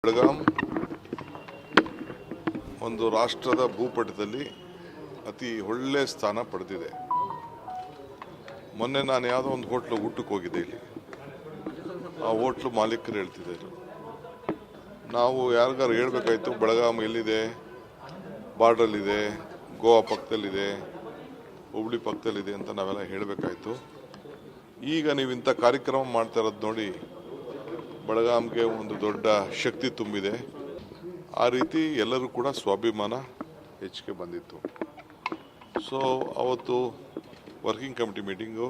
ಬೆಳಗಾಂ ಒಂದು ರಾಷ್ಟ್ರದ ಭೂಪಟದಲ್ಲಿ ಅತಿ ಒಳ್ಳೆ ಸ್ಥಾನ ಪಡೆದಿದೆ. ಮೊನ್ನೆ ನಾನು ಯಾವುದೋ ಒಂದು ಹೋಟ್ಲು ಊಟಕ್ಕೆ ಹೋಗಿದ್ದೆ. ಇಲ್ಲಿ ಆ ಹೋಟ್ಲು ಮಾಲೀಕರು ಹೇಳ್ತಿದ್ದರು, ನಾವು ಯಾರಿಗಾರು ಹೇಳ್ಬೇಕಾಯ್ತು ಬೆಳಗಾಂ ಎಲ್ಲಿದೆ, ಬಾರ್ಡ್ರಲ್ಲಿದೆ, ಗೋವಾ ಪಕ್ಕದಲ್ಲಿದೆ, ಹುಬ್ಳಿ ಪಕ್ಕದಲ್ಲಿದೆ ಅಂತ ನಾವೆಲ್ಲ ಹೇಳಬೇಕಾಯ್ತು. ಈಗ ನೀವು ಇಂಥ ಕಾರ್ಯಕ್ರಮ ಮಾಡ್ತಾ ಇರೋದು ನೋಡಿ ಬೆಳಗಾಂಗೆ ಒಂದು ದೊಡ್ಡ ಶಕ್ತಿ ತುಂಬಿದೆ. ಆ ರೀತಿ ಎಲ್ಲರೂ ಕೂಡ ಸ್ವಾಭಿಮಾನ ಹೆಚ್ಚಿಗೆ ಬಂದಿತ್ತು. ಸೊ ಅವತ್ತು ವರ್ಕಿಂಗ್ ಕಮಿಟಿ ಮೀಟಿಂಗು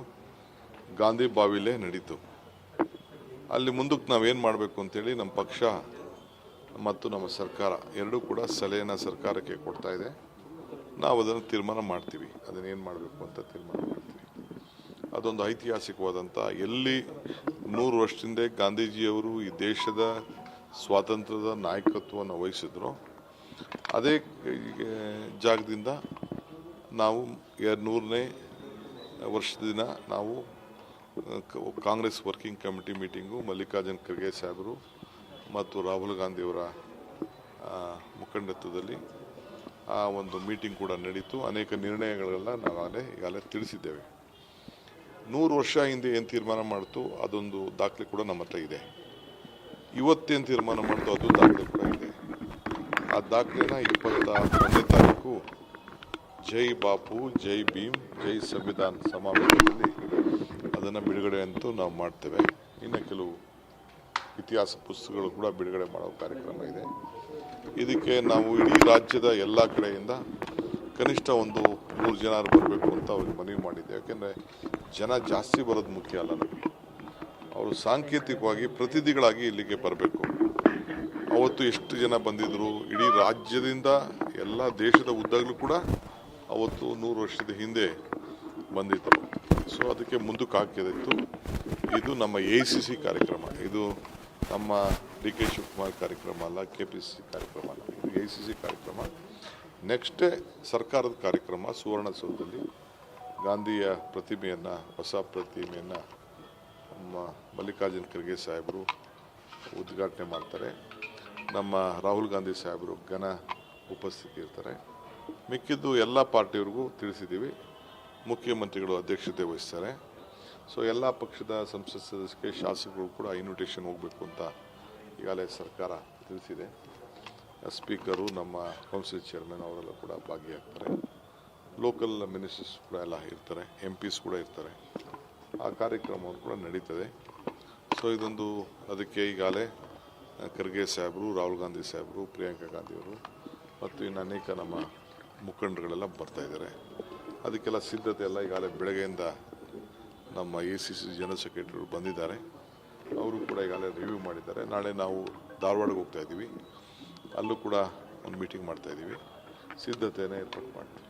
ಗಾಂಧಿ ಬಾವಿಲೇ ನಡೀತು. ಅಲ್ಲಿ ಮುಂದಕ್ಕೆ ನಾವೇನು ಮಾಡಬೇಕು ಅಂತೇಳಿ ನಮ್ಮ ಪಕ್ಷ ಮತ್ತು ನಮ್ಮ ಸರ್ಕಾರ ಎರಡೂ ಕೂಡ ಸಲಹೆಯನ್ನು ಸರ್ಕಾರಕ್ಕೆ ಕೊಡ್ತಾ ಇದೆ. ನಾವು ಅದನ್ನು ತೀರ್ಮಾನ ಮಾಡ್ತೀವಿ, ಅದನ್ನೇನು ಮಾಡಬೇಕು ಅಂತ ತೀರ್ಮಾನ ಮಾಡ್ತೀವಿ. ಅದೊಂದು ಐತಿಹಾಸಿಕವಾದಂಥ, ಎಲ್ಲಿ 100 ವರ್ಷದಿಂದ ಗಾಂಧೀಜಿಯವರು ಈ ದೇಶದ ಸ್ವಾತಂತ್ರ್ಯದ ನಾಯಕತ್ವವನ್ನು ವಹಿಸಿದ್ರು, ಅದೇ ಜಾಗದಿಂದ ನಾವು 100ನೇ ವರ್ಷದ ದಿನ ನಾವು Congress working committee meeting Mallikarjun Kharge ಸಾಹೇಬರು ಮತ್ತು ರಾಹುಲ್ ಗಾಂಧಿಯವರ ಮುಖಂಡತ್ವದಲ್ಲಿ ಆ ಒಂದು ಮೀಟಿಂಗ್ ಕೂಡ ನಡೀತು. ಅನೇಕ ನಿರ್ಣಯಗಳೆಲ್ಲ ನಾವು ಈಗಾಗಲೇ ತಿಳಿಸಿದ್ದೇವೆ. 100 ವರ್ಷ ಹಿಂದೆ ಏನು ತೀರ್ಮಾನ ಮಾಡ್ತು ಅದೊಂದು ದಾಖಲೆ ಕೂಡ ನಮ್ಮ ಹತ್ರ ಇದೆ. ಇವತ್ತೇನು ತೀರ್ಮಾನ ಮಾಡ್ತು ಅದು ದಾಖಲೆ ಕೂಡ ಇದೆ. ಆ ದಾಖಲೆನ 21ನೇ ತಾರೀಕು ಜೈ ಬಾಪು, ಜೈ ಭೀಮ್, ಜೈ ಸಂವಿಧಾನ್ ಸಮಾವೇಶದಲ್ಲಿ ಅದನ್ನು ಬಿಡುಗಡೆ ಅಂತೂ ನಾವು ಮಾಡ್ತೇವೆ. ಇನ್ನು ಕೆಲವು ಇತಿಹಾಸ ಪುಸ್ತಕಗಳು ಕೂಡ ಬಿಡುಗಡೆ ಮಾಡೋ ಕಾರ್ಯಕ್ರಮ ಇದೆ. ಇದಕ್ಕೆ ನಾವು ಇಡೀ ರಾಜ್ಯದ ಎಲ್ಲ ಕಡೆಯಿಂದ ಕನಿಷ್ಠ ಒಂದು 3 ಜನ ಬರಬೇಕು ಅಂತ ಅವ್ರಿಗೆ ಮನವಿ ಮಾಡಿದ್ದೆ. ಯಾಕೆಂದರೆ ಜನ ಜಾಸ್ತಿ ಬರೋದು ಮುಖ್ಯ ಅಲ್ಲ, ನಮಗೆ ಅವರು ಸಾಂಕೇತಿಕವಾಗಿ ಪ್ರತಿನಿಧಿಗಳಾಗಿ ಇಲ್ಲಿಗೆ ಬರಬೇಕು. ಅವತ್ತು ಎಷ್ಟು ಜನ ಬಂದಿದ್ದರು, ಇಡೀ ರಾಜ್ಯದಿಂದ ಎಲ್ಲ ದೇಶದ ಉದ್ದಗಲೂ ಕೂಡ ಅವತ್ತು 100 ವರ್ಷದ ಹಿಂದೆ ಬಂದಿದ್ದರು. ಸೊ ಅದಕ್ಕೆ ಮುಂದಕ್ಕೆ ಹಾಕಿದಿತ್ತು. ಇದು ನಮ್ಮ ACC ಕಾರ್ಯಕ್ರಮ, ಇದು ನಮ್ಮ DK ಶಿವಕುಮಾರ್ ಕಾರ್ಯಕ್ರಮ ಅಲ್ಲ, KPCC ಕಾರ್ಯಕ್ರಮ ಅಲ್ಲ, ಇದು ACC ಕಾರ್ಯಕ್ರಮ. ನೆಕ್ಸ್ಟೇ ಸರ್ಕಾರದ ಕಾರ್ಯಕ್ರಮ ಸುವರ್ಣಸೌಧದಲ್ಲಿ ಗಾಂಧಿಯ ಪ್ರತಿಮೆಯನ್ನು, ಹೊಸ ಪ್ರತಿಮೆಯನ್ನು ನಮ್ಮ ಮಲ್ಲಿಕಾರ್ಜುನ್ ಖರ್ಗೆ ಸಾಹೇಬರು ಉದ್ಘಾಟನೆ ಮಾಡ್ತಾರೆ. ನಮ್ಮ ರಾಹುಲ್ ಗಾಂಧಿ ಸಾಹೇಬರು ಘನ ಉಪಸ್ಥಿತಿ ಇರ್ತಾರೆ. ಮಿಕ್ಕಿದ್ದು ಎಲ್ಲ ಪಾರ್ಟಿಯವ್ರಿಗೂ ತಿಳಿಸಿದ್ದೀವಿ. ಮುಖ್ಯಮಂತ್ರಿಗಳು ಅಧ್ಯಕ್ಷತೆ ವಹಿಸ್ತಾರೆ. ಸೊ ಎಲ್ಲ ಪಕ್ಷದ ಸಂಸತ್ ಸದಸ್ಯರಿಗೆ, ಶಾಸಕರು ಕೂಡ ಇನ್ವಿಟೇಷನ್ ಹೋಗಬೇಕು ಅಂತ ಈಗಾಗಲೇ ಸರ್ಕಾರ ತಿಳಿಸಿದೆ. ಸ್ಪೀಕರು, ನಮ್ಮ ಕೌನ್ಸಿಲ್ ಚೇರ್ಮನ್ ಅವರೆಲ್ಲ ಕೂಡ ಭಾಗಿಯಾಗ್ತಾರೆ. ಲೋಕಲ್ ಮಿನಿಸ್ಟರ್ಸ್ ಕೂಡ ಎಲ್ಲ ಇರ್ತಾರೆ, MPs ಕೂಡ ಇರ್ತಾರೆ. ಆ ಕಾರ್ಯಕ್ರಮವನ್ನು ಕೂಡ ನಡೀತದೆ. ಸೊ ಇದೊಂದು ಅದಕ್ಕೆ ಈಗಾಗಲೇ ಖರ್ಗೆ ಸಾಹೇಬರು, ರಾಹುಲ್ ಗಾಂಧಿ ಸಾಹೇಬರು, ಪ್ರಿಯಾಂಕಾ ಗಾಂಧಿಯವರು ಮತ್ತು ಇನ್ನು ಅನೇಕ ನಮ್ಮ ಮುಖಂಡರುಗಳೆಲ್ಲ ಬರ್ತಾಯಿದ್ದಾರೆ. ಅದಕ್ಕೆಲ್ಲ ಸಿದ್ಧತೆ ಎಲ್ಲ ಈಗಾಗಲೇ ಬೆಳಗ್ಗೆಯಿಂದ ನಮ್ಮ ACC ಜನರಲ್ ಸೆಕ್ರೆಟರಿ ಬಂದಿದ್ದಾರೆ. ಅವರು ಕೂಡ ಈಗಾಗಲೇ ರಿವ್ಯೂ ಮಾಡಿದ್ದಾರೆ. ನಾಳೆ ನಾವು ಧಾರವಾಡಕ್ಕೆ ಹೋಗ್ತಾ ಇದ್ದೀವಿ, ಅಲ್ಲೂ ಕೂಡ ಒಂದು ಮೀಟಿಂಗ್ ಮಾಡ್ತಾಯಿದ್ದೀವಿ. ಸಿದ್ಧತೆಯನ್ನು ಏರ್ಪಾಡು ಮಾಡ್ತೀವಿ.